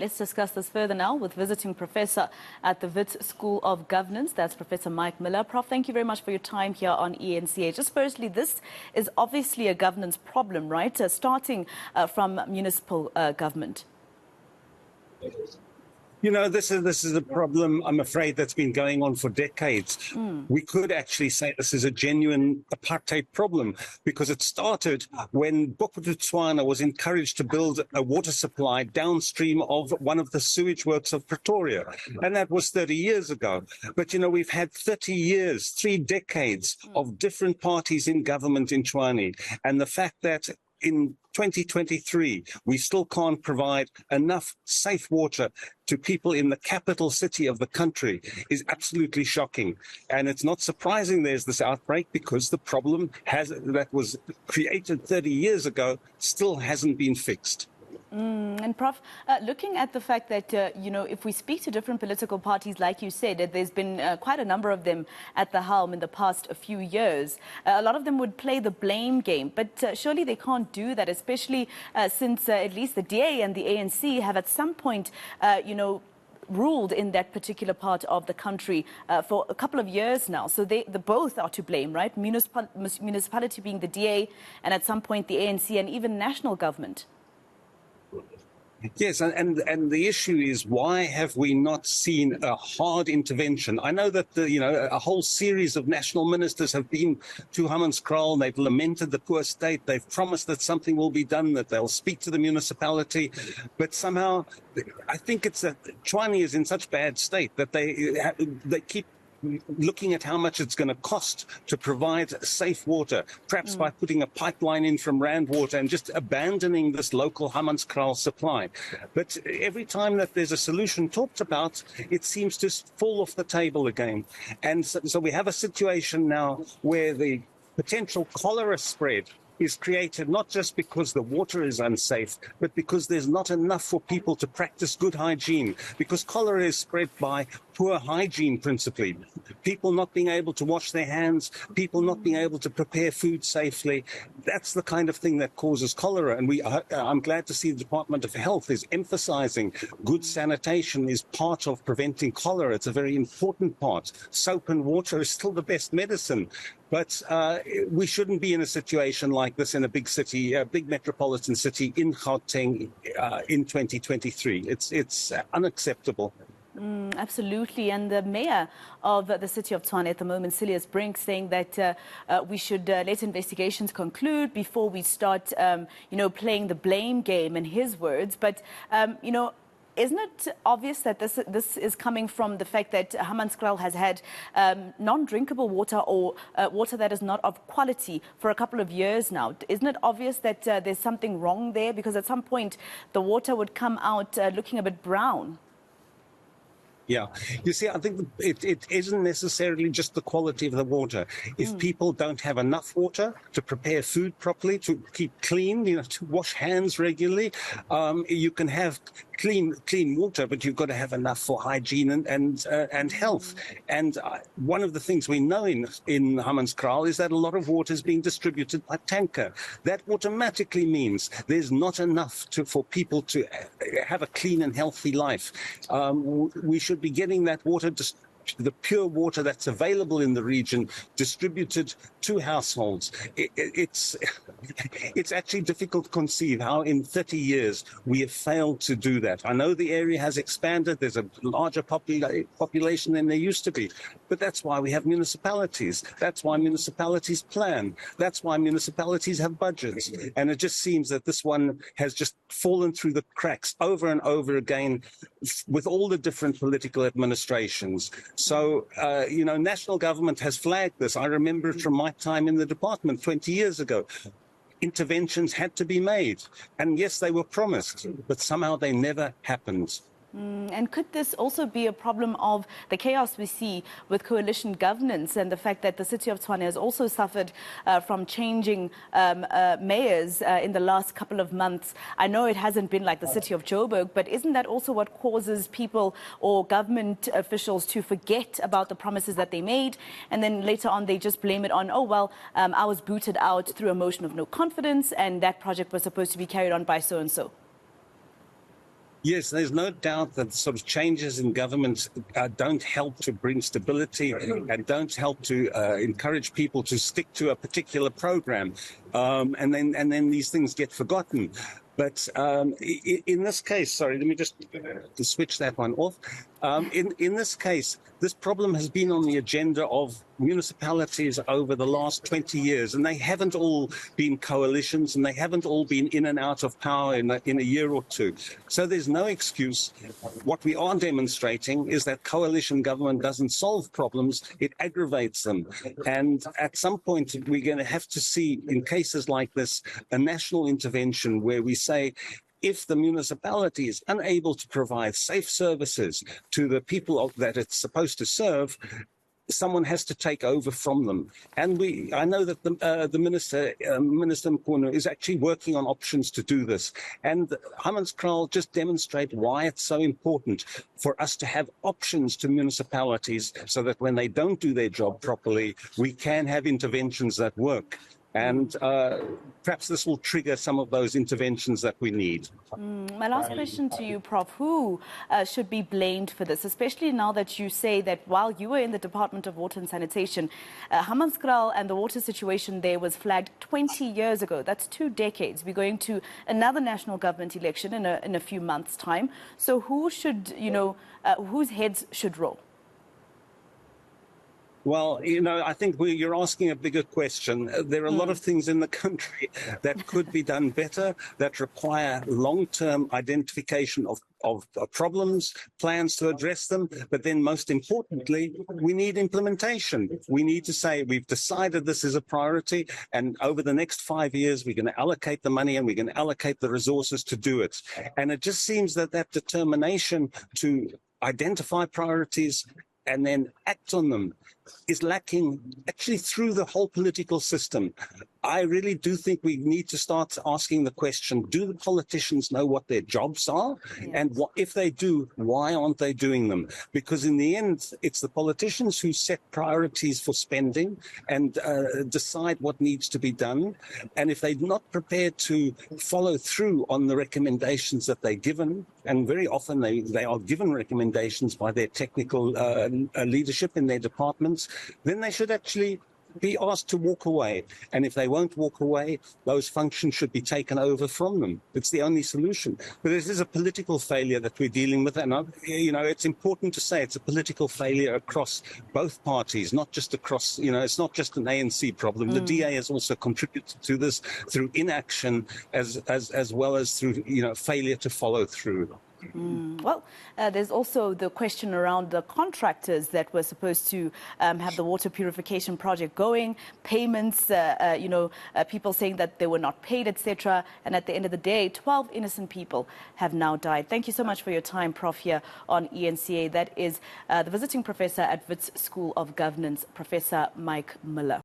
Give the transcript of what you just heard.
let's discuss this further now with visiting professor at the Wits School of Governance. That's Professor Mike Muller. Prof, thank you very much for your time here on eNCA. Just firstly, this is obviously a governance problem, right? Starting from municipal government. You know, this is a problem, I'm afraid, that's been going on for decades. We could actually say this is a genuine apartheid problem because it started when City of Tshwane was encouraged to build a water supply downstream of one of the sewage works of Pretoria. And that was 30 years ago. But, you know, we've had 30 years, 3 decades of different parties in government in Tshwane. And the fact that in 2023, we still can't provide enough safe water to people in the capital city of the country is absolutely shocking. And it's not surprising there's this outbreak because the problem that was created 30 years ago still hasn't been fixed. And Prof, looking at the fact that, you know, if we speak to different political parties, like you said, that there's been quite a number of them at the helm in the past few years, a lot of them would play the blame game. But surely they can't do that, especially since at least the DA and the ANC have at some point, you know, ruled in that particular part of the country for a couple of years now. So the both are to blame, right? Municipality being the DA and at some point the ANC and even national government. Yes, and the issue is, why have we not seen a hard intervention? I know that a whole series of national ministers have been to Hammanskraal. They've lamented the poor state. They've promised that something will be done, that they'll speak to the municipality. But somehow, I think it's that Tshwane is in such bad state that they keep looking at how much it's going to cost to provide safe water, perhaps by putting a pipeline in from Rand Water and just abandoning this local Hammanskraal supply. But every time that there's a solution talked about, it seems to fall off the table again. And so we have a situation now where the potential cholera spread is created not just because the water is unsafe, but because there's not enough for people to practice good hygiene, because cholera is spread by poor hygiene principally. People not being able to wash their hands, people not being able to prepare food safely. That's the kind of thing that causes cholera. And I'm glad to see the Department of Health is emphasizing good sanitation is part of preventing cholera. It's a very important part. Soap and water is still the best medicine. But we shouldn't be in a situation like this in a big city, a big metropolitan city in Gauteng in 2023. It's unacceptable. Absolutely. And the mayor of the City of Tshwane at the moment, Silius Brink, saying that we should let investigations conclude before we start, playing the blame game, in his words. But, isn't it obvious that this is coming from the fact that Hammanskraal has had non-drinkable water or water that is not of quality for a couple of years now? Isn't it obvious that there's something wrong there? Because at some point the water would come out looking a bit brown. Yeah, you see, I think it isn't necessarily just the quality of the water. If people don't have enough water to prepare food properly, to keep clean, to wash hands regularly, you can have clean water, but you've got to have enough for hygiene and health. And one of the things we know in Hammanskraal is that a lot of water is being distributed by tanker. That automatically means there's not enough for people to have a clean and healthy life. We should be getting that water, the pure water that's available in the region, distributed to households. It's actually difficult to conceive how in 30 years we have failed to do that. I know the area has expanded. There's a larger population than there used to be. But that's why we have municipalities. That's why municipalities plan. That's why municipalities have budgets. And it just seems that this one has just fallen through the cracks over and over again with all the different political administrations. So, national government has flagged this. I remember it from my time in the department 20 years ago. Interventions had to be made. And yes, they were promised, but somehow they never happened. And could this also be a problem of the chaos we see with coalition governance and the fact that the City of Tshwane has also suffered from changing mayors in the last couple of months? I know it hasn't been like the City of Joburg, but isn't that also what causes people or government officials to forget about the promises that they made, and then later on they just blame it on, oh, well, I was booted out through a motion of no confidence and that project was supposed to be carried on by so-and-so? Yes, there's no doubt that sort of changes in government don't help to bring stability and don't help to encourage people to stick to a particular program, and then these things get forgotten. But in this case, sorry, let me just switch that one off. In this case, this problem has been on the agenda of municipalities over the last 20 years, and they haven't all been coalitions, and they haven't all been in and out of power in a year or two. So there's no excuse. What we are demonstrating is that coalition government doesn't solve problems, it aggravates them. And at some point, we're going to have to see, in cases like this, a national intervention where we say, if the municipality is unable to provide safe services to the people that it's supposed to serve, someone has to take over from them. And I know that the Minister Mkhunu, is actually working on options to do this. And Hammanskraal just demonstrate why it's so important for us to have options to municipalities so that when they don't do their job properly, we can have interventions that work. And perhaps this will trigger some of those interventions that we need. My last question to you, Prof. Who should be blamed for this, especially now that you say that while you were in the Department of Water and Sanitation, Hammanskraal and the water situation there was flagged 20 years ago. That's 2 decades. We're going to another national government election in a few months' time. So who should, whose heads should roll? Well, I think you're asking a bigger question. There are a lot of things in the country that could be done better, that require long-term identification of problems, plans to address them. But then most importantly, we need implementation. We need to say, we've decided this is a priority, and over the next 5 years, we're going to allocate the money and we're going to allocate the resources to do it. And it just seems that determination to identify priorities and then act on them is lacking actually through the whole political system. I really do think we need to start asking the question, do the politicians know what their jobs are? Yes. And if they do, why aren't they doing them? Because in the end, it's the politicians who set priorities for spending and decide what needs to be done. And if they're not prepared to follow through on the recommendations that they're given, and very often they are given recommendations by their technical leadership in their departments, then they should actually be asked to walk away. And if they won't walk away, those functions should be taken over from them. It's the only solution. But this is a political failure that we're dealing with. And, it's important to say it's a political failure across both parties, not just across, it's not just an ANC problem. The DA has also contributed to this through inaction as well as through, failure to follow through. Well, there's also the question around the contractors that were supposed to have the water purification project going, payments, people saying that they were not paid, etc. And at the end of the day, 12 innocent people have now died. Thank you so much for your time, Prof, here on eNCA. That is the visiting professor at Wits School of Governance, Professor Mike Muller.